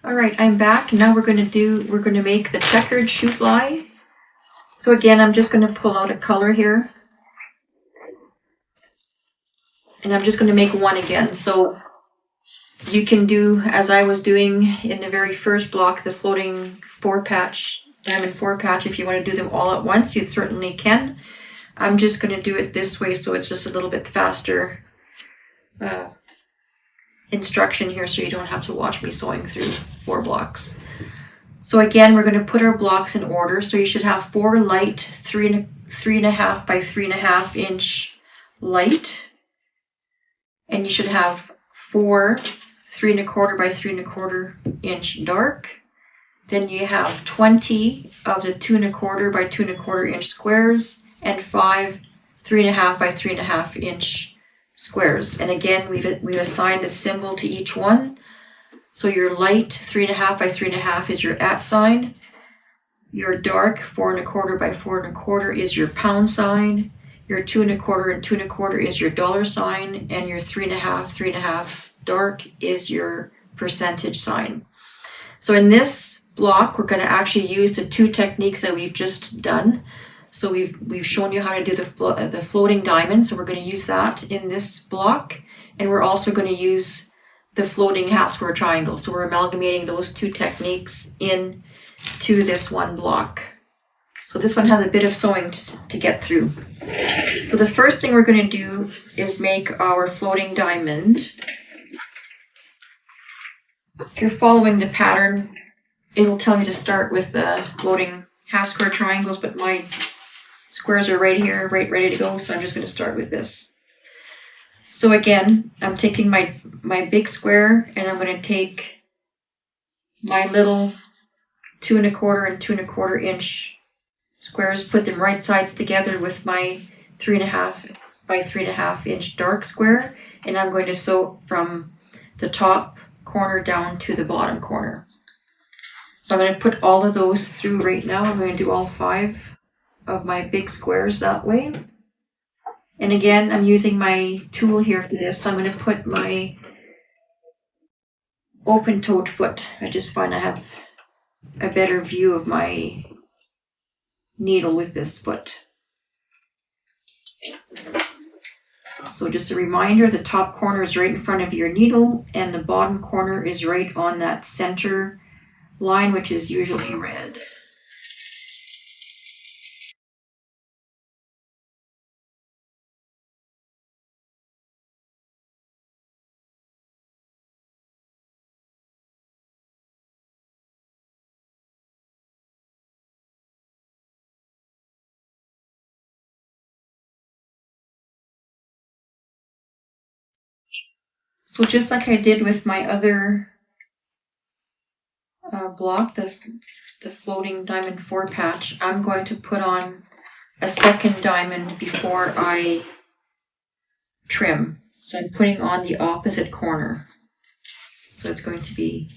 All right, I'm back. Now we're going to make the checkered shoofly. So again, I'm just going to pull out a color here. And I'm just going to make one again. So you can do, as I was doing in the very first block, the floating diamond 4-patch. If you want to do them all at once, you certainly can. I'm just going to do it this way, so it's just a little bit faster instruction here, so you don't have to watch me sewing through 4 blocks. So again, we're going to put our blocks in order. So you should have 4 light 3.5 by 3.5 inch light, and you should have 4 3.25 by 3.25 inch dark. Then you have 20 of the 2.25 by 2.25 inch squares, and 5 3.5 by 3.5 inch squares. And again, we've assigned a symbol to each one. So your light 3.5 by 3.5 is your @ sign. Your dark 4.25 by 4.25 is your pound sign. Your 2.25 and 2.25 is your dollar sign, and your 3.5 dark is your percentage sign. So in this block, we're going to actually use the 2 techniques that we've just done. So we've shown you how to do the floating diamond. So we're going to use that in this block, and we're also going to use the floating half square triangle. So we're amalgamating those 2 techniques into this one block. So this one has a bit of sewing to get through. So the first thing we're going to do is make our floating diamond. If you're following the pattern, it'll tell you to start with the floating half square triangles, but my squares are right here, right ready to go, so I'm just going to start with this. So again, I'm taking my big square, and I'm going to take my little 2.25 and 2.25 inch squares, put them right sides together with my 3.5 by 3.5 inch dark square, and I'm going to sew from the top corner down to the bottom corner. So I'm going to put all of those through right now. I'm going to do all 5 of my big squares that way. And again, I'm using my tool here for this. So I'm going to put my open-toed foot. I just find I have a better view of my needle with this foot. So just a reminder, the top corner is right in front of your needle, and the bottom corner is right on that center line, which is usually red. So just like I did with my other block, the floating diamond 4-patch, I'm going to put on a second diamond before I trim. So I'm putting on the opposite corner. So it's going to be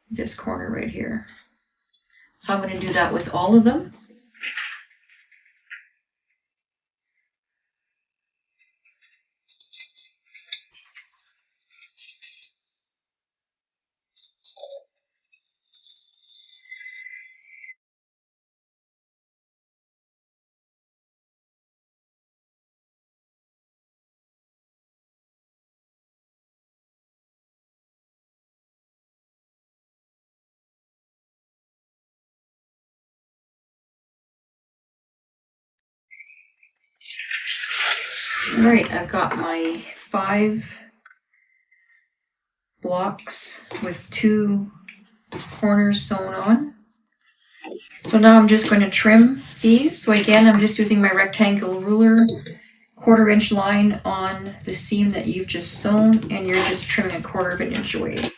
this corner right here. So I'm going to do that with all of them. All right, I've got my 5 blocks with 2 corners sewn on. So now I'm just going to trim these. So again, I'm just using my rectangle ruler, 1/4 inch line on the seam that you've just sewn, and you're just trimming 1/4 inch away.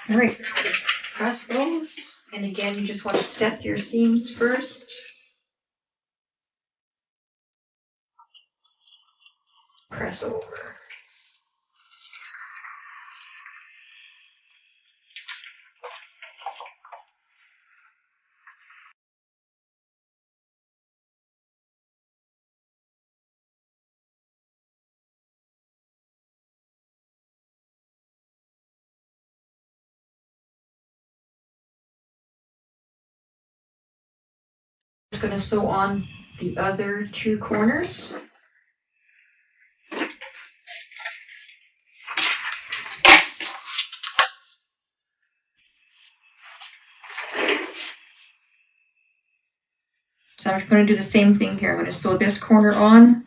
All right, just press those. And again, you just want to set your seams first. Press over. I'm going to sew on the other two corners. So I'm going to do the same thing here. I'm going to sew this corner on,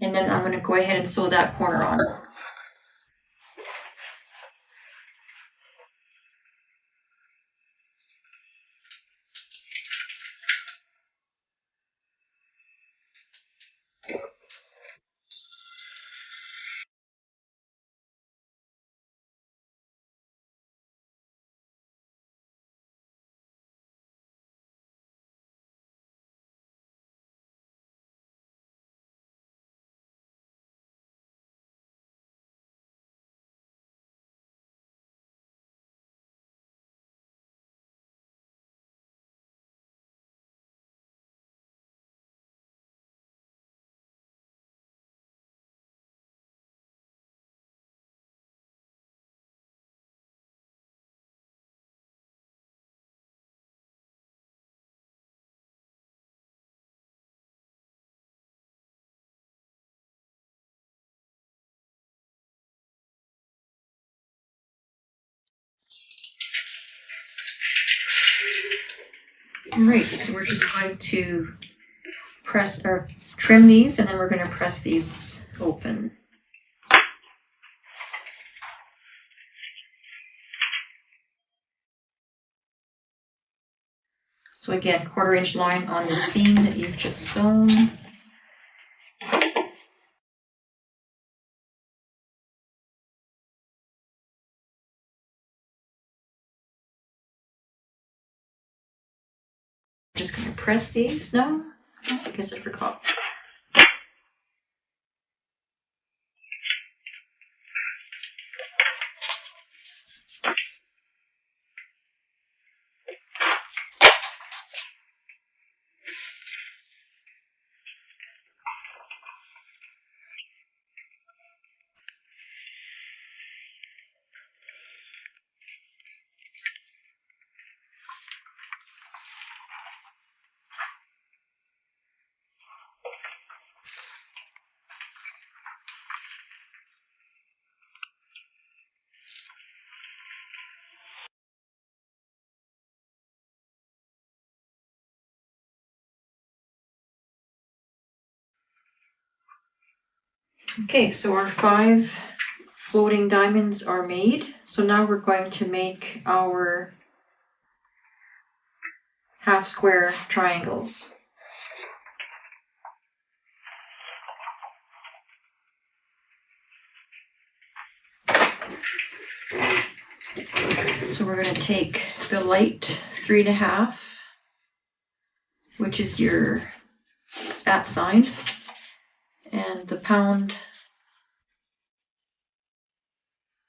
and then I'm going to go ahead and sew that corner on. Alright, so we're just going to press or trim these, and then we're going to press these open. So again, 1/4 inch line on the seam that you've just sewn. Just going to press these now. Oh, I guess I forgot. Okay, so our 5 floating diamonds are made. So now we're going to make our half square triangles. So we're going to take the light 3.5, which is your at sign, and the pound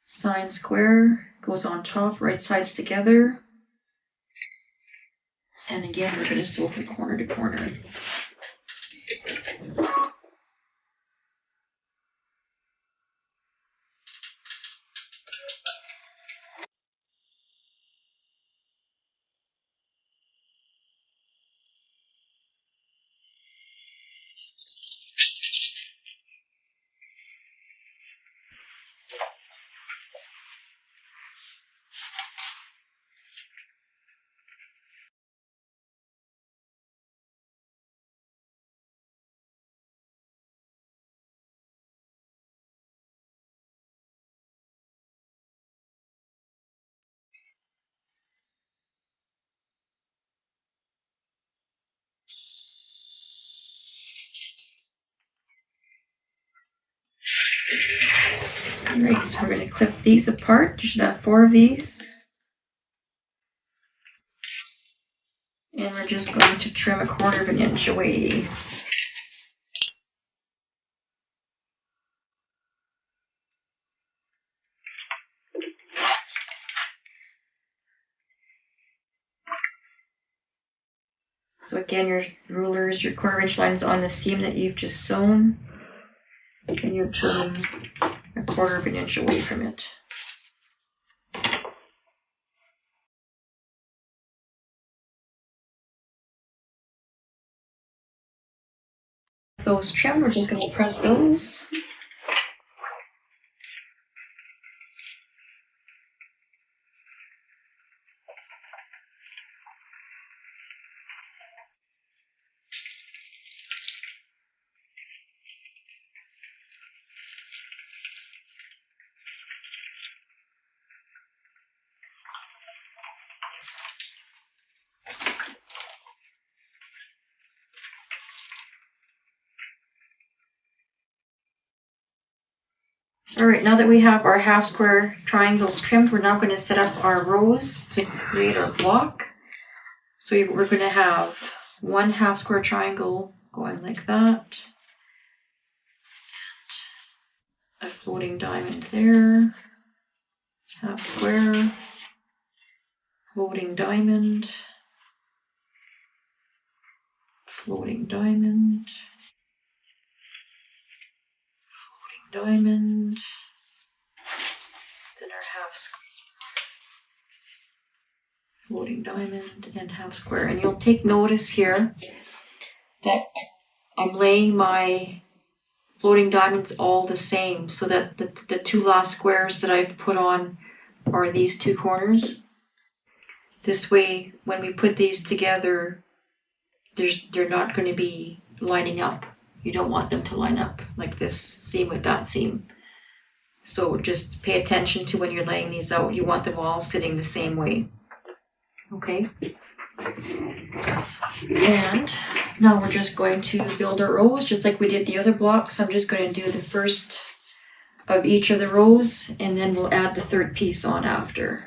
sign square goes on top, right sides together. And again, we're going to sew from corner to corner. Alright, so we're going to clip these apart. You should have 4 of these. And we're just going to trim 1/4 of an inch away. So again, your rulers, your 1/4 inch lines on the seam that you've just sewn, and you trim 1/4 of an inch away from it. Those trimmed, we're just going to press those. Alright, now that we have our 1/2 square triangles trimmed, we're now going to set up our rows to create our block. So we're going to have 1 1/2 square triangle going like that. A floating diamond there. 1/2 square. Floating diamond. Floating diamond. Diamond, then our 1/2 square, floating diamond, and 1/2 square. And you'll take notice here that I'm laying my floating diamonds all the same, so that the 2 last squares that I've put on are these 2 corners. This way, when we put these together, they're not going to be lining up. You don't want them to line up like this seam with that seam. So just pay attention to when you're laying these out. You want them all sitting the same way. Okay? And now we're just going to build our rows just like we did the other blocks. I'm just going to do the first of each of the rows, and then we'll add the 3rd piece on after.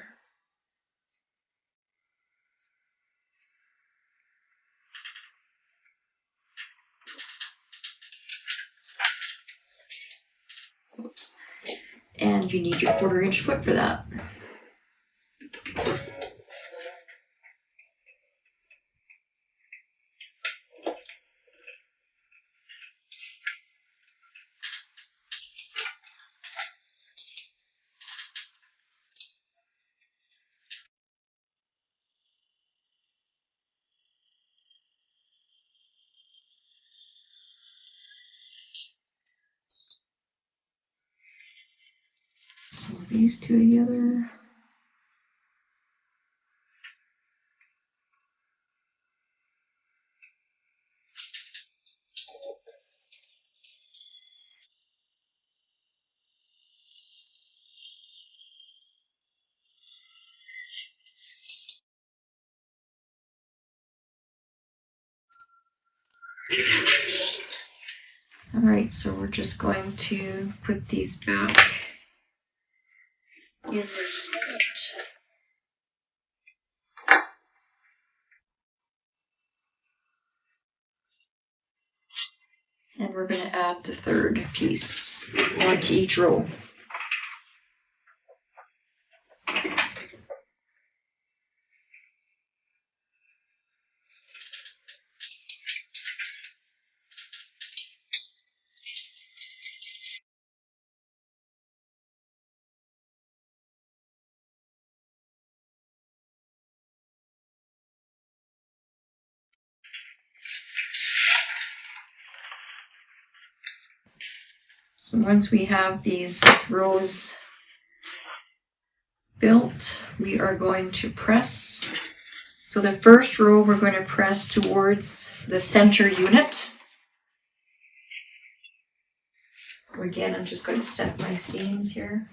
Oops. And you need your 1/4 inch foot for that. So these 2 together. Alright, so we're just going to put these back in their spot. And we're going to add the 3rd piece onto each row. So once we have these rows built, we are going to press. So the first row we're going to press towards the center unit. So again, I'm just going to set my seams here.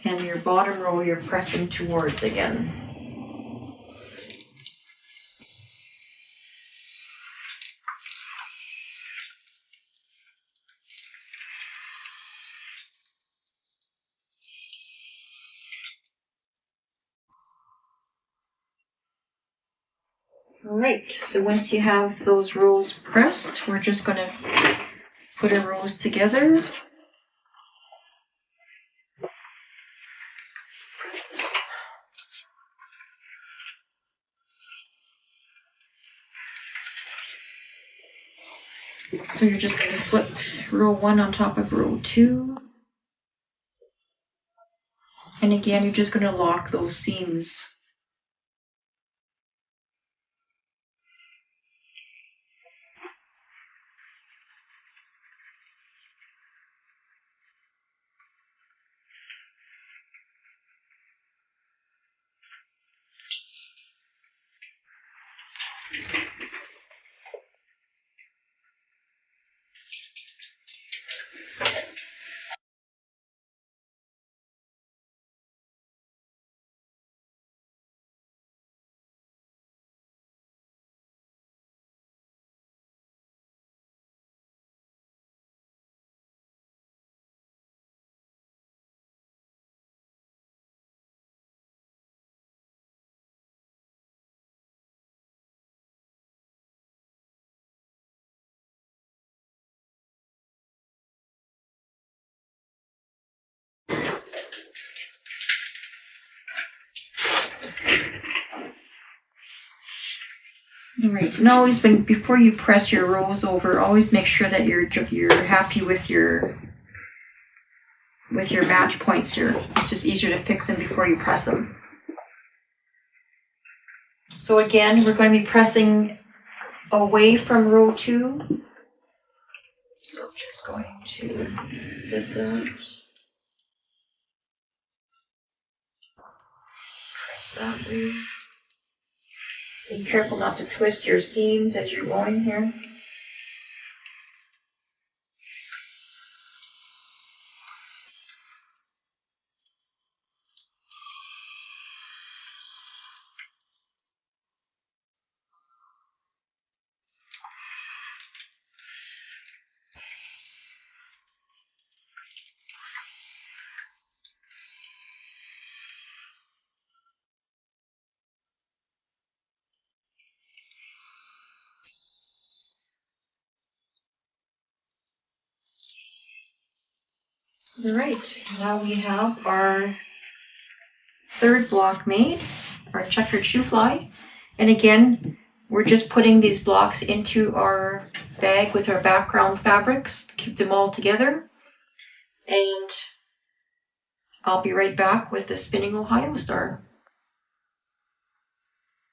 And your bottom row you're pressing towards again. Alright, so once you have those rows pressed, we're just going to put our rows together. Press this one. So you're just going to flip row 1 on top of row 2. And again, you're just going to lock those seams. Alright, and always before you press your rows over, always make sure that you're happy with your match points here. It's just easier to fix them before you press them. So again, we're going to be pressing away from row 2. So I'm just going to zip that. Press that way. Be careful not to twist your seams as you're going here. Alright, now we have our third block made, our checkered shoofly. And again, we're just putting these blocks into our bag with our background fabrics to keep them all together. And I'll be right back with the spinning Ohio star.